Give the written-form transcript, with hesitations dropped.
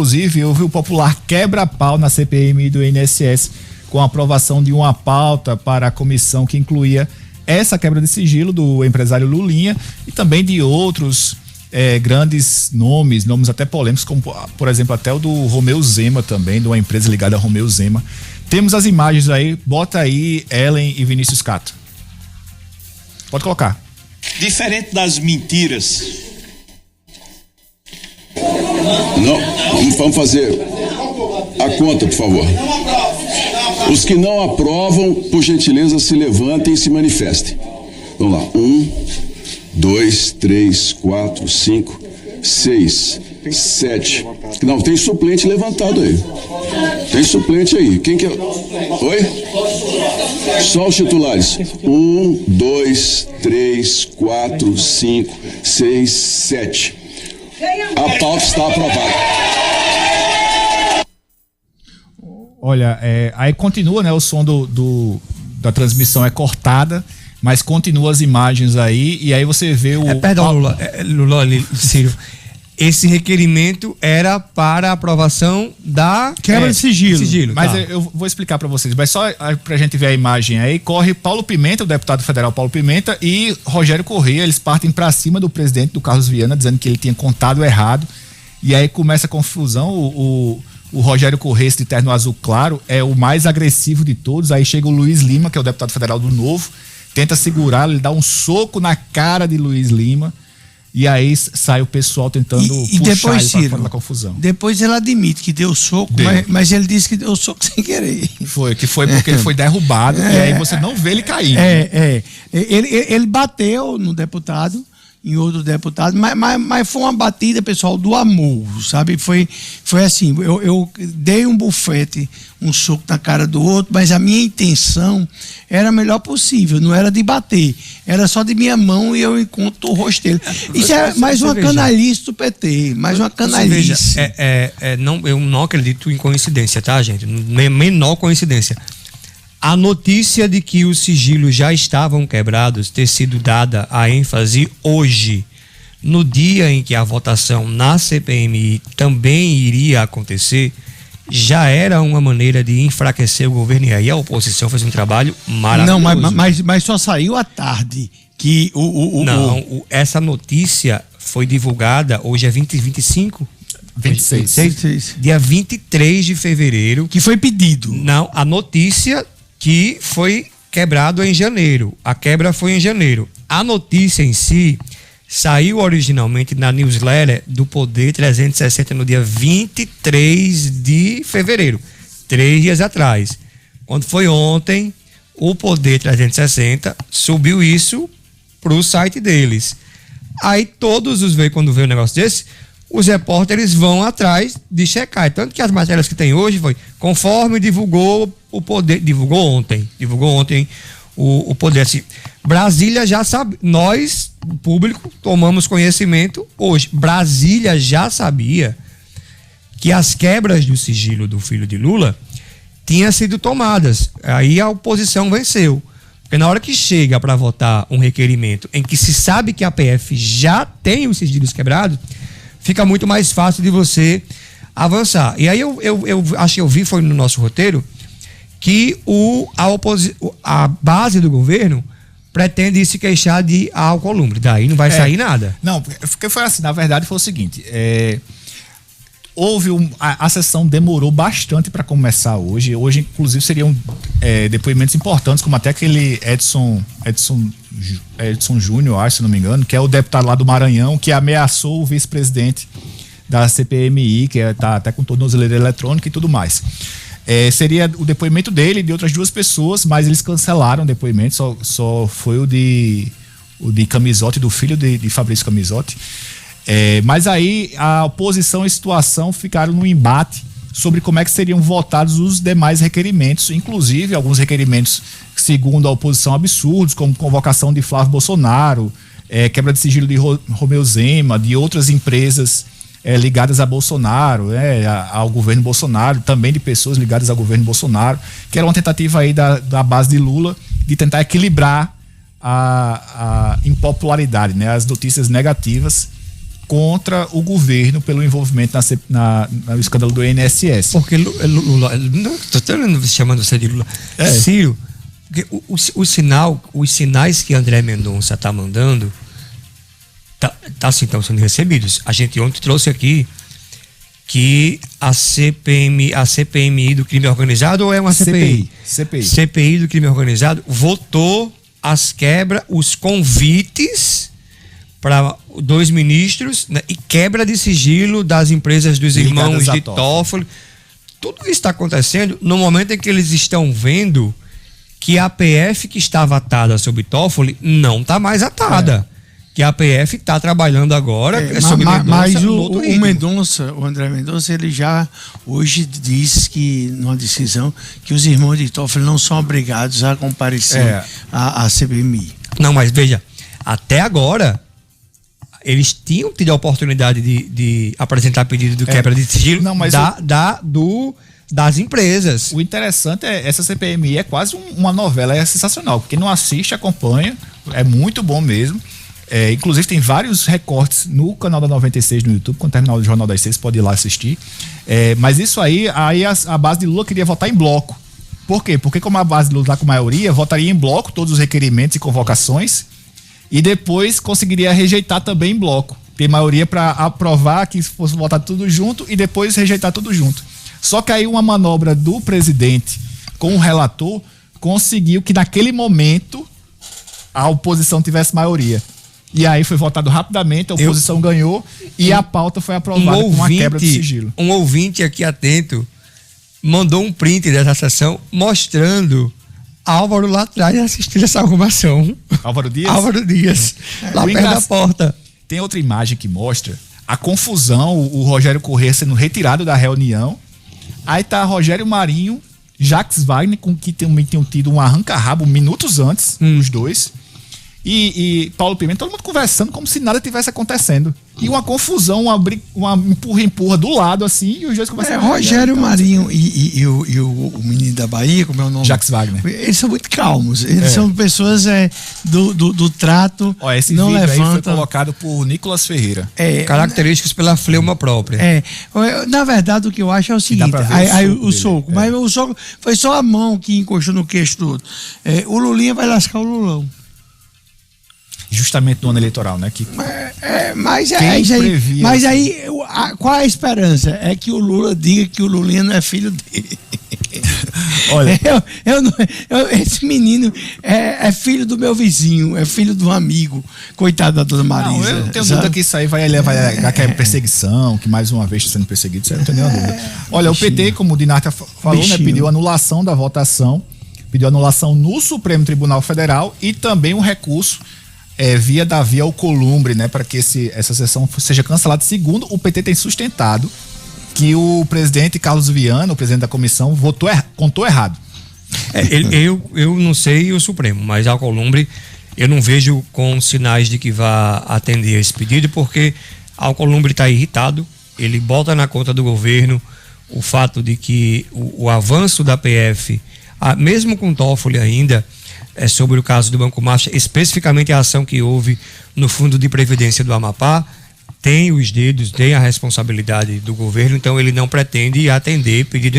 Inclusive, houve o popular quebra-pau na CPMI do INSS com a aprovação de uma pauta para a comissão que incluía essa quebra de sigilo do empresário Lulinha e também de outros grandes nomes até polêmicos, como por exemplo até o do Romeu Zema também, de uma empresa ligada a Romeu Zema. Temos as imagens aí, bota aí Ellen e Vinícius Cato. Pode colocar. Diferente das mentiras. Não, vamos fazer a conta, por favor. Os que não aprovam, por gentileza, se levantem e se manifestem. Vamos lá. 1, 2, 3, 4, 5, 6, 7. Não, tem suplente levantado aí. Tem suplente aí. Quem que é? Oi? Só os titulares. 1, 2, 3, 4, 5, 6, 7. A pauta está aprovada. Olha, aí continua, né? O som da transmissão é cortada, mas continua as imagens aí, e aí você vê o... Perdão, Lula, Ciro. Esse requerimento era para a aprovação da quebra de sigilo. Mas tá. eu vou explicar para vocês, mas só pra gente ver a imagem aí, corre Paulo Pimenta, o deputado federal Paulo Pimenta, e Rogério Corrêa, eles partem para cima do presidente, do Carlos Viana, dizendo que ele tinha contado errado, e aí começa a confusão. O Rogério Corrêa, esse de terno azul claro, é o mais agressivo de todos. Aí chega o Luiz Lima, que é o deputado federal do Novo, tenta segurá-lo, ele dá um soco na cara de Luiz Lima, e aí sai o pessoal tentando puxar depois, ele para fora da confusão. Depois ele admite que deu soco, mas ele disse que deu soco sem querer. Foi porque ele foi derrubado, e aí você não vê ele caindo. Ele bateu no deputado, em outro deputado, mas foi uma batida, pessoal, do amor, sabe? Foi assim, eu dei um bufete, um soco na cara do outro, mas a minha intenção era a melhor possível, não era de bater, era só de minha mão e eu encontro o rosto dele. Isso é mais uma canalice do PT, mais uma canalice. Eu não acredito em coincidência, tá, gente? Menor coincidência. A notícia de que os sigilos já estavam quebrados ter sido dada a ênfase hoje, no dia em que a votação na CPMI também iria acontecer, já era uma maneira de enfraquecer o governo, e aí a oposição fez um trabalho maravilhoso. Não, mas só saiu à tarde que essa notícia foi divulgada, hoje é 25? 26. Dia 23 de fevereiro. Que foi pedido. Não, a notícia que foi quebrado em janeiro. A quebra foi em janeiro. A notícia em si saiu originalmente na newsletter do Poder 360 no dia 23 de fevereiro, 3 dias atrás. Quando foi ontem, o Poder 360 subiu isso para o site deles. Aí todos os veículos, quando vê um negócio desse, os repórteres vão atrás de checar. Tanto que as matérias que tem hoje foi conforme divulgou o Poder, divulgou ontem o Poder. Assim, Brasília já sabe, nós, o público, tomamos conhecimento hoje. Brasília já sabia que as quebras do sigilo do filho de Lula tinham sido tomadas. Aí a oposição venceu. Porque na hora que chega para votar um requerimento em que se sabe que a PF já tem os sigilos quebrados, fica muito mais fácil de você avançar. E aí eu acho que eu vi, foi no nosso roteiro, que a base do governo pretende se queixar de Alcolumbre. Daí não vai sair nada. Não, porque foi assim, na verdade foi o seguinte, a sessão demorou bastante para começar hoje. Hoje, inclusive, seriam depoimentos importantes, como até aquele Edson Júnior, acho, se não me engano, que é o deputado lá do Maranhão, que ameaçou o vice-presidente da CPMI, que tá até com tornozeleira eletrônica e tudo mais. Seria o depoimento dele e de outras duas pessoas, mas eles cancelaram o depoimento, só foi o de Camizotti, do filho de Fabrício Camizotti. Mas aí a oposição e situação ficaram no embate sobre como é que seriam votados os demais requerimentos, inclusive alguns requerimentos, segundo a oposição, absurdos, como convocação de Flávio Bolsonaro, quebra de sigilo de Romeu Zema, de outras empresas ligadas a Bolsonaro, ao governo Bolsonaro, também de pessoas ligadas ao governo Bolsonaro, que era uma tentativa aí da base de Lula de tentar equilibrar a impopularidade, né, as notícias negativas contra o governo pelo envolvimento no escândalo do INSS. Porque Lula, não estou chamando você de Lula, Ciro, porque os sinais que André Mendonça está mandando estão sendo recebidos. A gente ontem trouxe aqui que a CPMI do crime organizado, ou é uma CPI? CPI do crime organizado votou os convites para 2 ministros, né, e quebra de sigilo das empresas dos irmãos de Toffoli. Tudo isso está acontecendo no momento em que eles estão vendo que a PF que estava atada sobre Toffoli não está mais atada. Que a PF está trabalhando agora sobre Mendonça. Mas o André Mendonça, ele já hoje diz que, numa decisão, que os irmãos de Toffoli não são obrigados a comparecer à CPMI. Não, mas veja, até agora eles tinham tido a oportunidade de apresentar pedido de quebra de sigilo das empresas. O interessante é essa CPMI é quase uma novela, é sensacional. Quem não assiste, acompanha, é muito bom mesmo. Inclusive tem vários recortes no canal da 96 no YouTube, quando terminar o Jornal das 6 pode ir lá assistir. Mas isso aí a base de Lula queria votar em bloco. Por quê? Porque como a base de Lula está com maioria, votaria em bloco todos os requerimentos e convocações e depois conseguiria rejeitar também em bloco. Ter maioria para aprovar que fosse votar tudo junto e depois rejeitar tudo junto. Só que aí uma manobra do presidente com o relator conseguiu que naquele momento a oposição tivesse maioria. E aí foi votado rapidamente, a oposição ganhou e a pauta foi aprovada com uma quebra de sigilo. Um ouvinte aqui atento mandou um print dessa sessão mostrando Álvaro lá atrás assistindo essa arrumação. Álvaro Dias? Álvaro Dias, lá perto da porta. Tem outra imagem que mostra a confusão, o Rogério Corrêa sendo retirado da reunião. Aí tá Rogério Marinho, Jacques Wagner, com que também tinham tido um arranca-rabo minutos antes, os dois. E Paulo Pimenta, todo mundo conversando como se nada tivesse acontecendo. E uma confusão, uma empurra-empurra do lado, assim, e os dois começam a Rogério Marinho e o menino da Bahia, como é o nome? Jacques Wagner. Eles são muito calmos. Eles são pessoas do trato. Esse não vídeo levantam. Aí foi colocado por Nicolas Ferreira. Características pela fleuma própria. Na verdade, o que eu acho é o seguinte: o soco. Mas o soco foi só a mão que encostou no queixo do outro. O Lulinha vai lascar o Lulão. Justamente no ano eleitoral, né? Mas aí, qual é a esperança? É que o Lula diga que o Lulinha não é filho dele. Olha, esse menino é filho do meu vizinho, é filho do amigo, coitado da dona Marisa. Não, eu não tenho dúvida que isso aí vai levar que é perseguição, que mais uma vez está sendo perseguido, isso aí não tenho nenhuma dúvida. Olha, o PT, como o Dinarta falou, né, pediu anulação da votação, pediu anulação no Supremo Tribunal Federal e também um recurso via Davi Alcolumbre, né, para que essa sessão seja cancelada. Segundo, o PT tem sustentado que o presidente Carlos Viana, o presidente da comissão, contou errado. Eu não sei o Supremo, mas Alcolumbre eu não vejo com sinais de que vá atender esse pedido, porque Alcolumbre está irritado, ele bota na conta do governo o fato de que o avanço da PF, mesmo com Toffoli ainda, sobre o caso do Banco Master, especificamente a ação que houve no Fundo de Previdência do Amapá, tem os dedos, tem a responsabilidade do governo, então ele não pretende atender pedido nenhum.